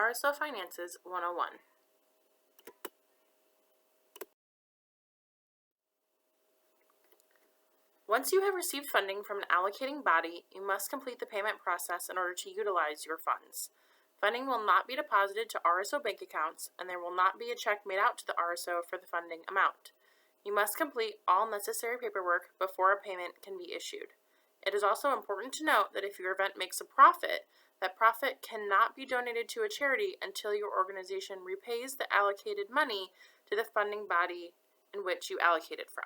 RSO Finances 101. Once you have received funding from an allocating body, you must complete the payment process in order to utilize your funds. Funding will not be deposited to RSO bank accounts, and there will not be a check made out to the RSO for the funding amount. You must complete all necessary paperwork before a payment can be issued. It is also important to note that if your event makes a profit, that profit cannot be donated to a charity until your organization repays the allocated money to the funding body in which you allocated from.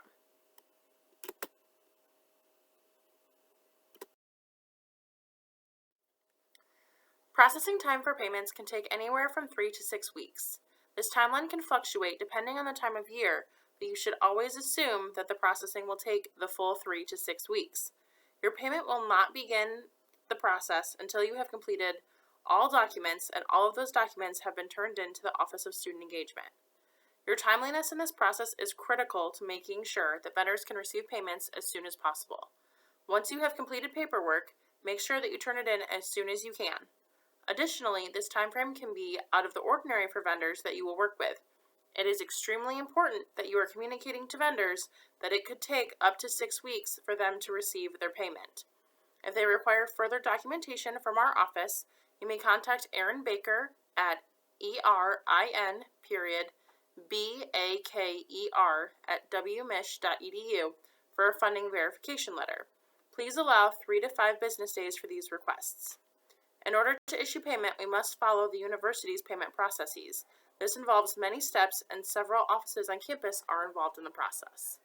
Processing time for payments can take anywhere from 3 to 6 weeks. This timeline can fluctuate depending on the time of year, but you should always assume that the processing will take the full 3 to 6 weeks. Your payment will not begin the process until you have completed all documents and all of those documents have been turned in to the Office of Student Engagement. Your timeliness in this process is critical to making sure that vendors can receive payments as soon as possible. Once you have completed paperwork, make sure that you turn it in as soon as you can. Additionally, this time frame can be out of the ordinary for vendors that you will work with. It is extremely important that you are communicating to vendors that it could take up to 6 weeks for them to receive their payment. If they require further documentation from our office, you may contact Erin Baker at erin.baker@wmich.edu for a funding verification letter. Please allow 3 to 5 business days for these requests. In order to issue payment, we must follow the university's payment processes. This involves many steps, and several offices on campus are involved in the process.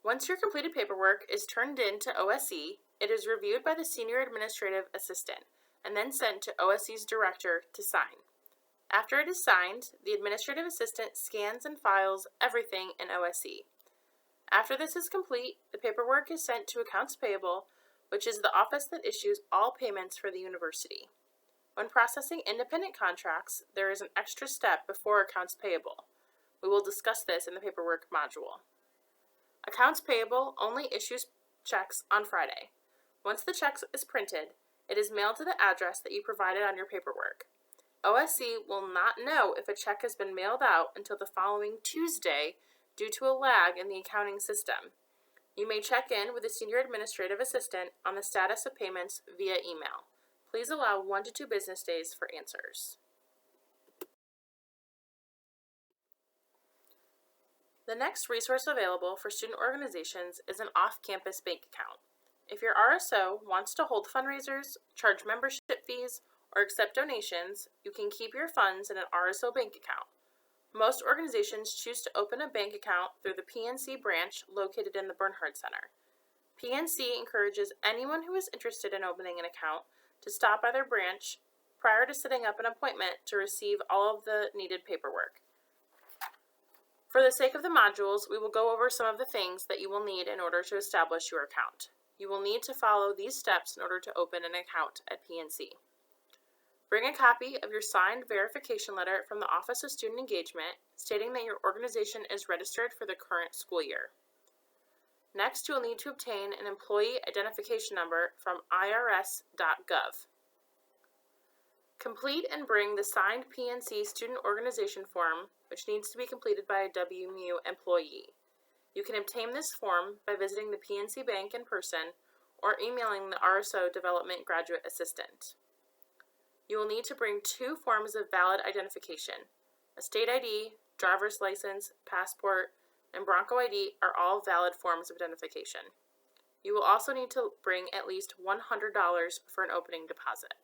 Once your completed paperwork is turned in to OSE, it is reviewed by the Senior Administrative Assistant and then sent to OSE's Director to sign. After it is signed, the Administrative Assistant scans and files everything in OSE. After this is complete, the paperwork is sent to Accounts Payable, which is the office that issues all payments for the university. When processing independent contracts, there is an extra step before Accounts Payable. We will discuss this in the paperwork module. Accounts Payable only issues checks on Friday. Once the check is printed, it is mailed to the address that you provided on your paperwork. OSE will not know if a check has been mailed out until the following Tuesday due to a lag in the accounting system. You may check in with the Senior Administrative Assistant on the status of payments via email. Please allow 1 to 2 business days for answers. The next resource available for student organizations is an off-campus bank account. If your RSO wants to hold fundraisers, charge membership fees, or accept donations, you can keep your funds in an RSO bank account. Most organizations choose to open a bank account through the PNC branch located in the Bernhard Center. PNC encourages anyone who is interested in opening an account to stop by their branch prior to setting up an appointment to receive all of the needed paperwork. For the sake of the modules, we will go over some of the things that you will need in order to establish your account. You will need to follow these steps in order to open an account at PNC. Bring a copy of your signed verification letter from the Office of Student Engagement stating that your organization is registered for the current school year. Next, you will need to obtain an employee identification number from irs.gov. Complete and bring the signed PNC student organization form, which needs to be completed by a WMU employee. You can obtain this form by visiting the PNC Bank in person or emailing the RSO Development Graduate Assistant. You will need to bring 2 forms of valid identification. A state ID, driver's license, passport, and Bronco ID are all valid forms of identification. You will also need to bring at least $100 for an opening deposit.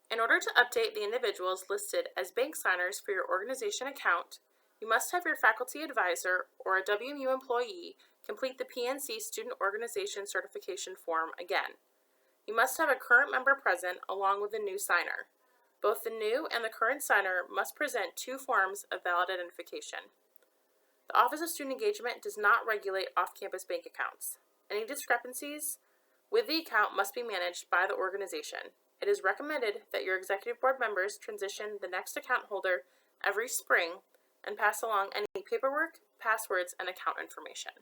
In order to update the individuals listed as bank signers for your organization account, you must have your faculty advisor or a WMU employee complete the PNC Student Organization Certification form again. You must have a current member present along with the new signer. Both the new and the current signer must present 2 forms of valid identification. The Office of Student Engagement does not regulate off-campus bank accounts. Any discrepancies with the account must be managed by the organization. It is recommended that your executive board members transition the next account holder every spring and pass along any paperwork, passwords, and account information.